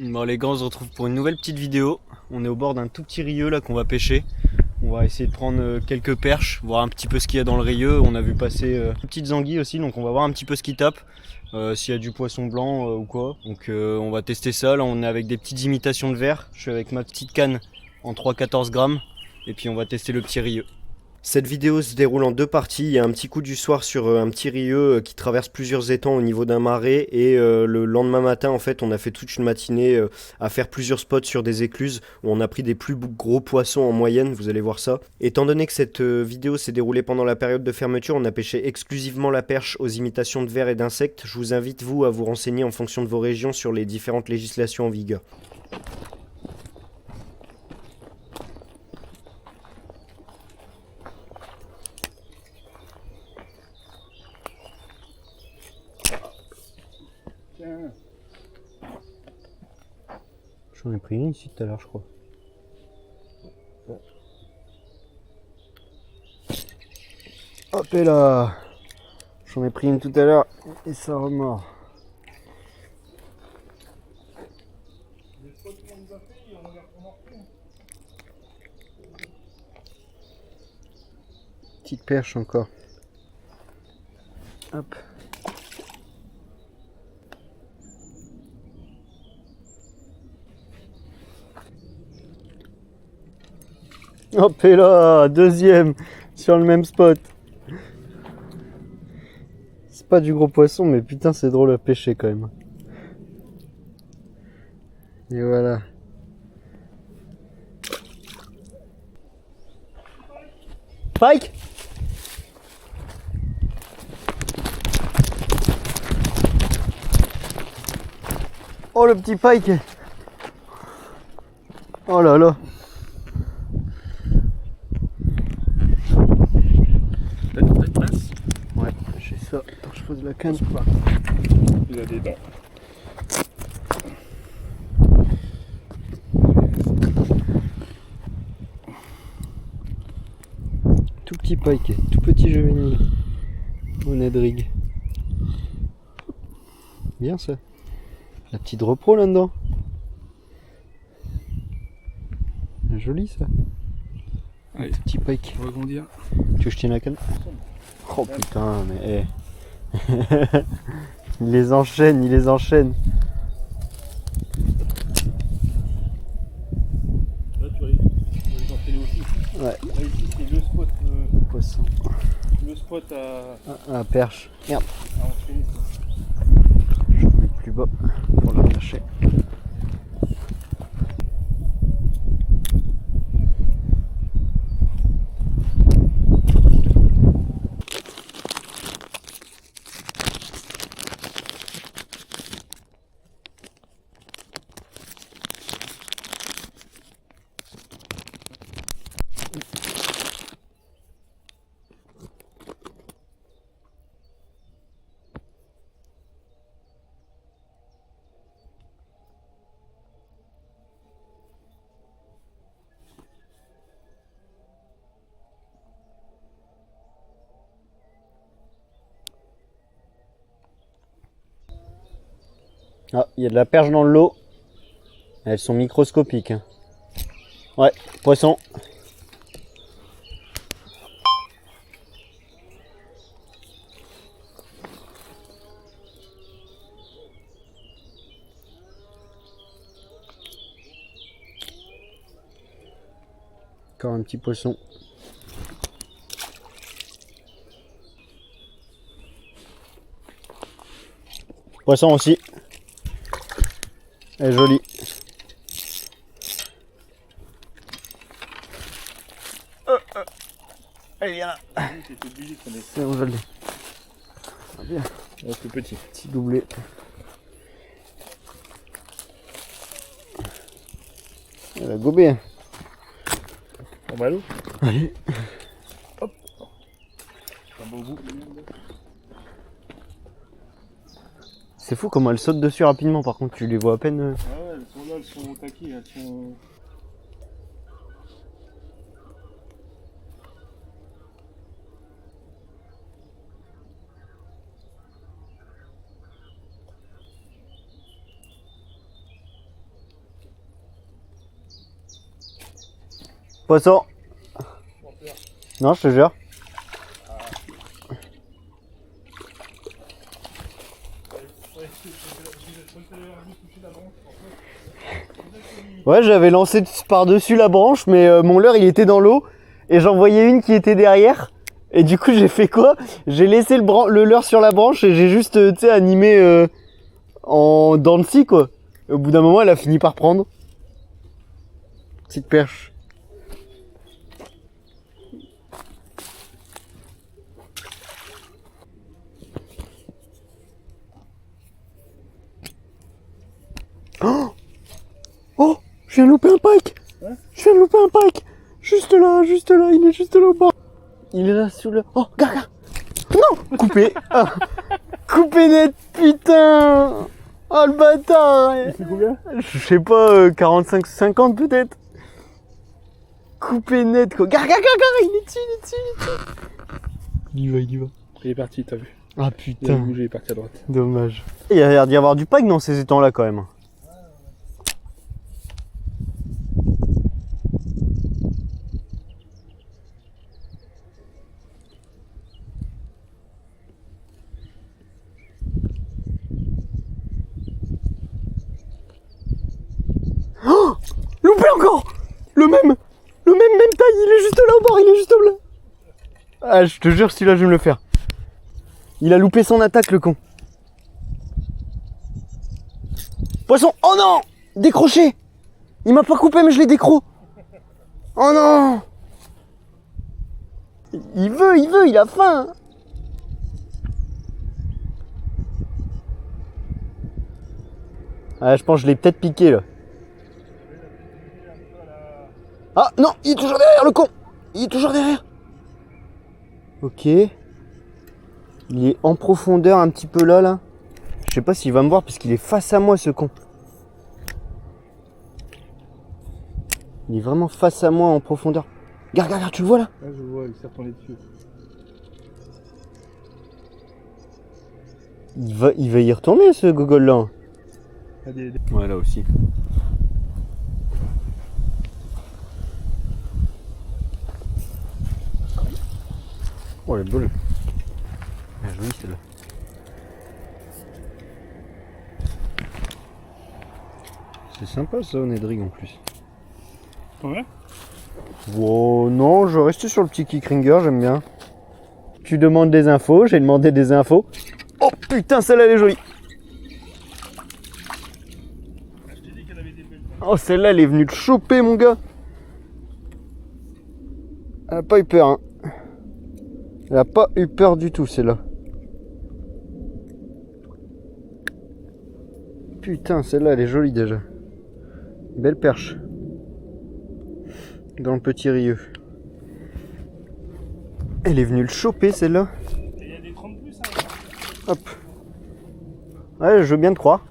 Bon les gars, on se retrouve pour une nouvelle petite vidéo. On est au bord d'un tout petit rieu là qu'on va pêcher. On va essayer de prendre quelques perches, voir un petit peu ce qu'il y a dans le rieu. On a vu passer des petites anguilles aussi, donc on va voir un petit peu ce qui tape. S'il y a du poisson blanc ou quoi. Donc on va tester ça. Là on est avec des petites imitations de verre. Je suis avec ma petite canne en 3,14 grammes. Et puis on va tester le petit rieu. Cette vidéo se déroule en deux parties. Il y a un petit coup du soir sur un petit rieu qui traverse plusieurs étangs au niveau d'un marais. Et le lendemain matin, en fait, on a fait toute une matinée à faire plusieurs spots sur des écluses où on a pris des plus gros poissons en moyenne. Vous allez voir ça. Étant donné que cette vidéo s'est déroulée pendant la période de fermeture, on a pêché exclusivement la perche aux imitations de vers et d'insectes. Je vous invite, vous, à vous renseigner en fonction de vos régions sur les différentes législations en vigueur. J'en ai pris une ici tout à l'heure, je crois. Hop et là, j'en ai pris une tout à l'heure et ça remord. Petite perche encore. Hop. Hop et là, deuxième sur le même spot. C'est pas du gros poisson, mais putain c'est drôle à pêcher quand même. Et voilà. Pike! Oh le petit pike! Oh là là! Ouais, j'ai ça. Attends, je pose la canne. Il a des dents. Tout petit pike, tout petit juvénile. Honnête rig. Bien ça. La petite repro là-dedans. Joli ça. Allez, Petit pike. on va grandir. Tu veux que je tienne la canne? Oh putain, mais il les enchaîne, il les enchaîne. Là, tu vas les enchaîner aussi. Ouais. Là, ici, c'est le spot, Poisson. le spot Ah, perche. Merde. à enchaîner. Je vais mettre plus bas pour la cacher. Ah, il y a de la perche dans le lot. Elles sont microscopiques. Hein. Ouais, poisson. Encore un petit poisson. Poisson aussi. Elle est jolie. Allez, viens là. C'est bon, je l'ai. Ah, bien. Oh, c'est petit. Petit doublé. Elle a gobé. On va à l'eau. Allez. Hop. Un beau bout. C'est fou comment elles sautent dessus rapidement, par contre tu les vois à peine. Ah ouais, elles sont là, elles sont au taquet, elles sont... Poisson. Non, je te jure. Ouais, j'avais lancé par-dessus la branche, mais mon leurre il était dans l'eau et j'en voyais une qui était derrière. Et du coup, j'ai fait quoi? J'ai laissé le leurre sur la branche et j'ai juste, tu sais, animé en dents de scie, quoi. Et au bout d'un moment, elle a fini par prendre. Petite perche. Oh, oh, je viens de louper un pike. Ouais. Je viens de louper un pike. Juste là, il est juste là au bord. Il est là sous le... Oh, regarde. Non, coupé. Ah, coupé net, putain. Oh le bâtard. Il fait combien? Je sais pas, 45-50 peut-être. Coupé net quoi. Regarde, il est dessus. Il y va. Il est parti, t'as vu? Ah Il a putain, bougé, il est parti à droite. dommage. Il y a l'air d'y avoir du pike dans ces étangs là quand même. Oh, loupé encore. Le même taille, il est juste là au bord, il est juste là. Ah, je te jure, celui-là, je vais me le faire. Il a loupé son attaque, le con. Poisson. Oh non, décroché. Il m'a pas coupé, mais je l'ai décro. Oh non. Il veut, il a faim. Ah, je pense que je l'ai peut-être piqué, là. Ah, non, il est toujours derrière, le con. Il est toujours derrière. Ok. Il est en profondeur un petit peu là. Je sais pas s'il va me voir parce qu'il est face à moi, ce con. Il est vraiment face à moi en profondeur. Regarde, tu le vois là? Là, je vois, il s'est retourné dessus. Il va y retourner, ce gogol là. Allez. Ouais, là aussi. Oh, elle est belle. Elle est jolie celle-là. C'est sympa ça, Nedrig en plus. Ouais. Wow, non, je vais rester sur le petit Kickringer, j'aime bien. Tu demandes des infos, j'ai demandé des infos. Oh putain, celle-là elle est jolie. Oh, celle-là elle est venue te choper, mon gars. Elle a pas eu peur, hein. Elle a pas eu peur du tout, celle-là. Putain, celle-là elle est jolie déjà. Belle perche. Dans le petit rieux. Elle est venue le choper, celle-là. Il y a des 30 plus, hein. Hop. Ouais, je veux bien te croire.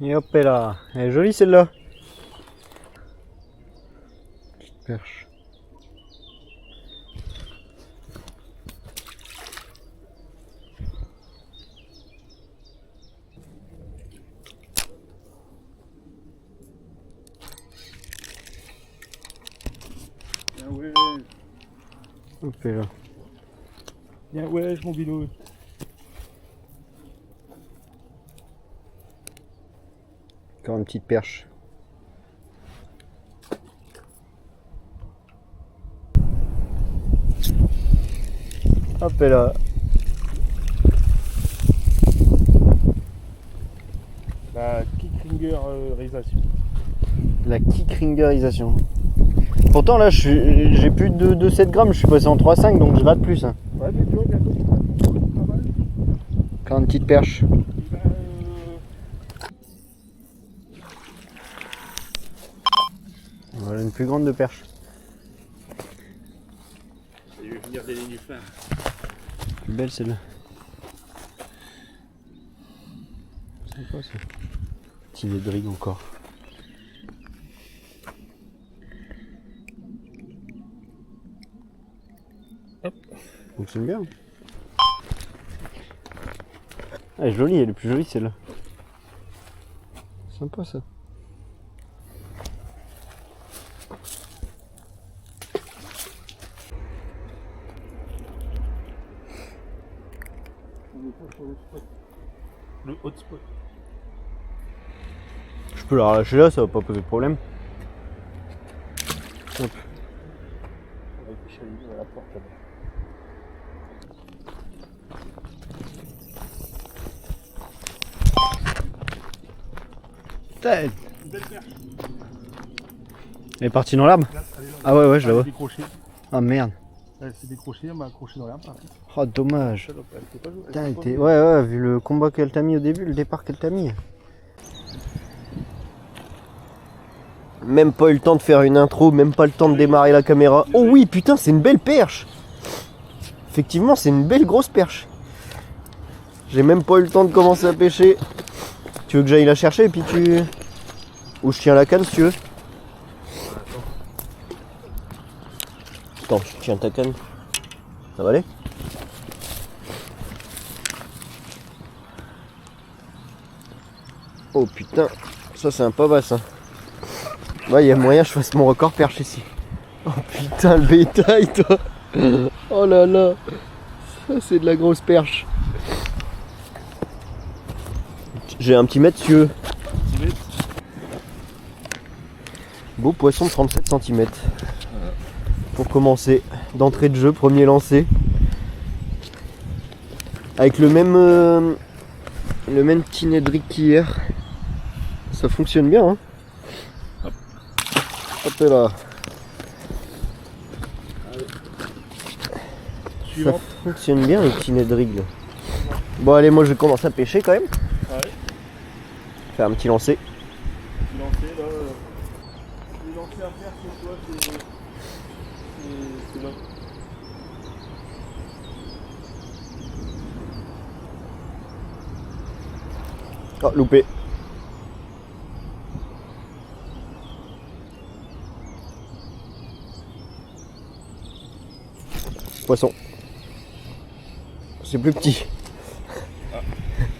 Et hop là. Elle est jolie celle-là. Petite perche. Bien ouais. Hop là. Bien ouais, mon binouille. Encore une petite perche. Hop là. La kickringerisation. La kickringerisation. Pourtant là j'ai plus de 7 grammes, je suis passé en 3,5 donc je rate plus. Hein. Ouais, mais tu vois, bientôt. Pas mal. Encore une petite perche. Voilà une plus grande de perche. Il va venir des nénuphars. Plus belle celle-là. Sympa ça. Petit Nedrig encore. Hop. Fonctionne bien. Elle est jolie, elle est plus jolie celle-là. Sympa ça. Le hotspot. Je peux la relâcher là, ça va pas poser de problème. Hop. On va pêcher à la porte là-bas. Elle est partie dans l'arbre. Ah ouais, je la vois. Décroché. Ah merde. Elle s'est décrochée, elle m'a accroché dans l'arbre. Oh dommage. Elle s'est pas jouée. Putain, ouais, vu le combat qu'elle t'a mis au début, le départ qu'elle t'a mis. Même pas eu le temps de faire une intro, même pas le temps de démarrer la caméra. Oh oui, putain, c'est une belle perche. Effectivement, c'est une belle grosse perche. J'ai même pas eu le temps de commencer à pêcher. Tu veux que j'aille la chercher et puis tu... Ou je tiens la canne si tu veux. Attends, je tiens ta canne. Ça va aller? Oh putain, ça c'est un pavasse. Hein. Ouais, il y a moyen que je fasse mon record perche ici. Oh putain, le bétail, toi. Oh là là. Ça c'est de la grosse perche. J'ai un petit mètre si tu veux. Beau poisson de 37 cm. Pour commencer, d'entrée de jeu, premier lancé. Avec le même petit nédric qu'hier. Ça fonctionne bien. Hein. Hop là. Ça fonctionne bien le petit nédric là. Bon allez, moi je vais commencer à pêcher quand même. Ouais. Faire un petit lancer. Lancer là. Les lancers à faire c'est quoi? C'est là. Oh, loupé. Poisson. C'est plus petit.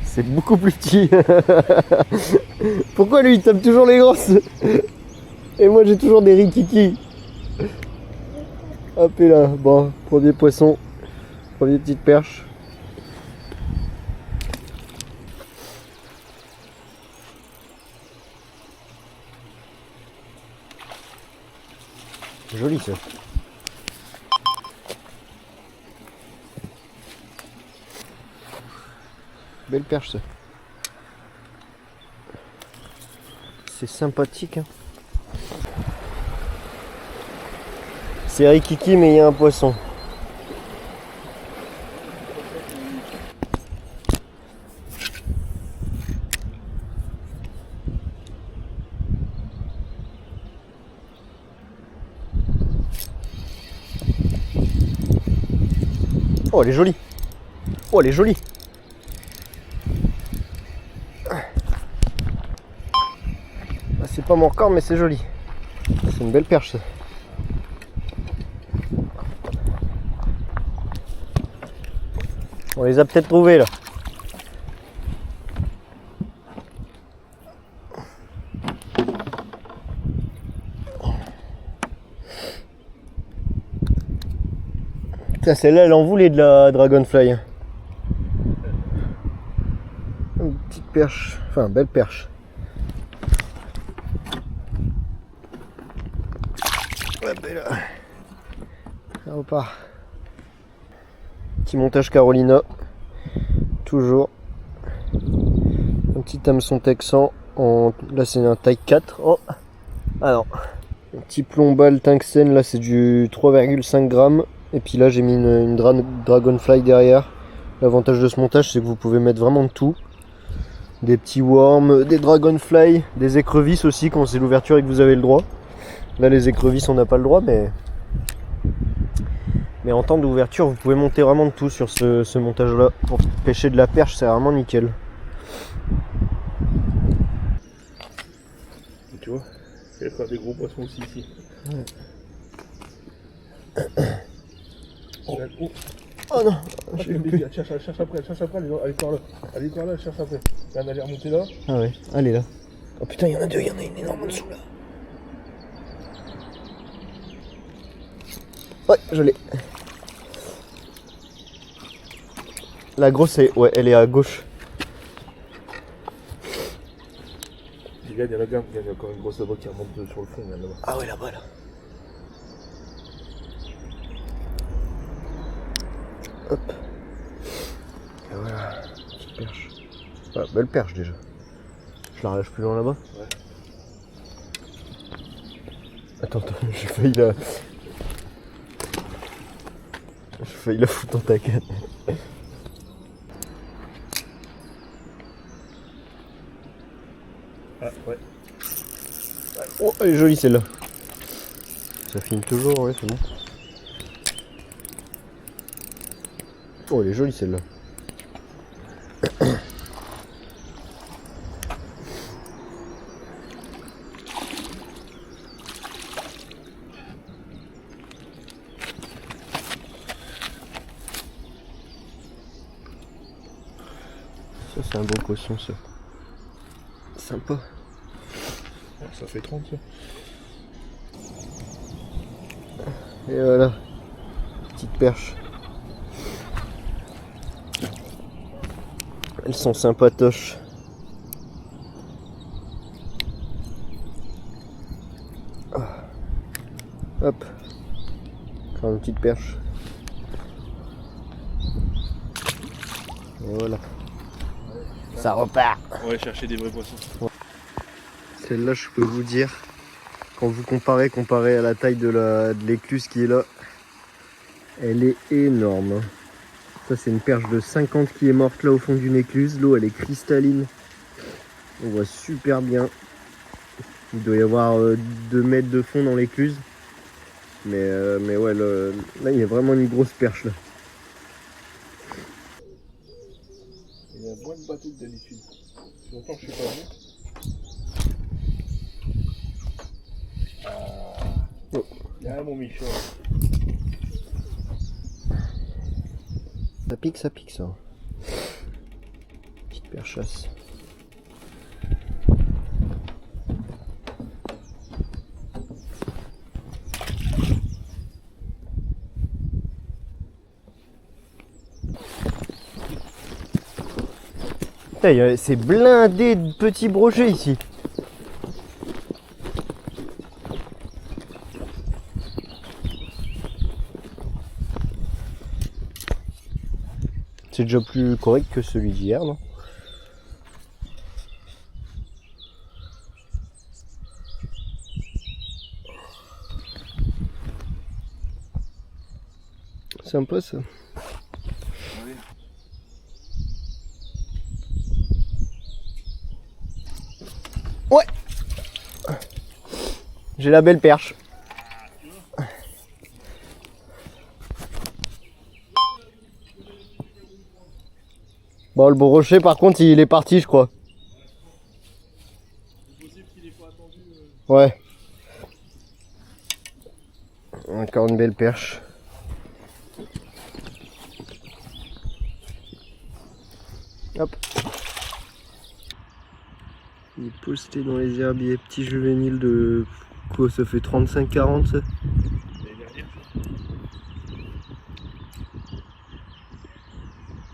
C'est beaucoup plus petit. Pourquoi lui il tape toujours les grosses? Et moi j'ai toujours des rikiki. Hop et là. Bon, premier poisson. Première petite perche. Joli ça. Belle perche ça. C'est sympathique. Hein. C'est rikiki mais il y a un poisson. Oh elle est jolie. Oh elle est jolie. C'est pas mon record mais c'est joli. C'est une belle perche ça. On les a peut-être trouvés là. Putain, celle-là elle en voulait de la Dragonfly. Une petite perche, enfin belle perche. Hop là. Ça repart. Petit montage Carolina. Toujours. Un petit hameçon texan. Là c'est un taille 4. Oh. Ah non. Un petit plombal Tungsten. Là c'est du 3,5 grammes. Et puis là j'ai mis une Dragonfly derrière. L'avantage de ce montage c'est que vous pouvez mettre vraiment de tout. Des petits worms, des Dragonfly, des écrevisses aussi quand c'est l'ouverture et que vous avez le droit. Là les écrevisses on n'a pas le droit mais en temps d'ouverture vous pouvez monter vraiment de tout sur ce montage là. Pour pêcher de la perche c'est vraiment nickel. Et tu vois, il y a des gros poissons aussi ici. Ouais. Oh, Oh non, j'ai loupé. Cherche après, elle est par là. Elle est par là, cherche après. Là, elle est remontée là. Ah ouais, allez là. Oh putain, il y en a deux, il y en a une énorme en dessous là. Ouais, je l'ai. La grosse, ouais, elle est à gauche. Regarde, il y a encore une grosse là-bas qui remonte sur le fond, là-bas. Ah ouais, là-bas là. Hop. Et voilà, petite perche. Ah, belle perche déjà. Je la relâche plus loin là-bas. Ouais. Attends, j'ai failli la... J'ai failli la foutre dans ta canne. Ah, ouais. Oh, elle est jolie celle-là. Ça filme toujours, ouais, c'est bon. Oh, elle est jolie celle-là. Ça, c'est un beau poisson, ça. Sympa. Ça fait 30, ça. Et voilà. Petite perche. Elles sont sympatoches. Ah. Hop. Encore une petite perche. Et voilà. Ça repart. On va aller chercher des vrais poissons. Celle-là, je peux vous dire, quand vous comparez à la taille de l'écluse qui est là, elle est énorme. Ça, c'est une perche de 50 qui est morte là au fond d'une écluse. L'eau, elle est cristalline. On voit super bien. Il doit y avoir 2 mètres de fond dans l'écluse. Mais ouais, là, il y a vraiment une grosse perche là. Il y a moins de bateaux que d'habitude. Longtemps que je suis pas venu. Oh. Ah, mon Michel. Ça pique ça. Petite perchasse. C'est blindé de petits brochets ici. C'est déjà plus correct que celui d'hier, non? Sympa ça. Ouais. J'ai la belle perche. Bon, le brochet par contre il est parti, je crois. C'est possible qu'il ait pas attendu. Ouais. Encore une belle perche. Hop. Il est posté dans les herbiers. Petit juvénile de quoi, ça fait 35-40 ça? L'année dernière, ça.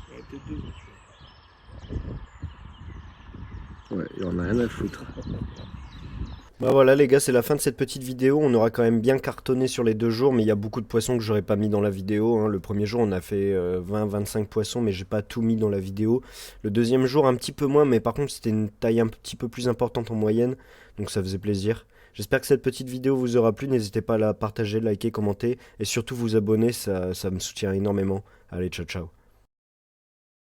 Il y a peut-être 2 ans. Ouais, il en a rien à foutre. Bah voilà les gars, c'est la fin de cette petite vidéo. On aura quand même bien cartonné sur les 2 jours, mais il y a beaucoup de poissons que j'aurais pas mis dans la vidéo, hein. Le premier jour on a fait 20-25 poissons, mais j'ai pas tout mis dans la vidéo. Le deuxième jour un petit peu moins, mais par contre c'était une taille un petit peu plus importante en moyenne, donc ça faisait plaisir. J'espère que cette petite vidéo vous aura plu, n'hésitez pas à la partager, liker, commenter, et surtout vous abonner, ça me soutient énormément. Allez, ciao ciao.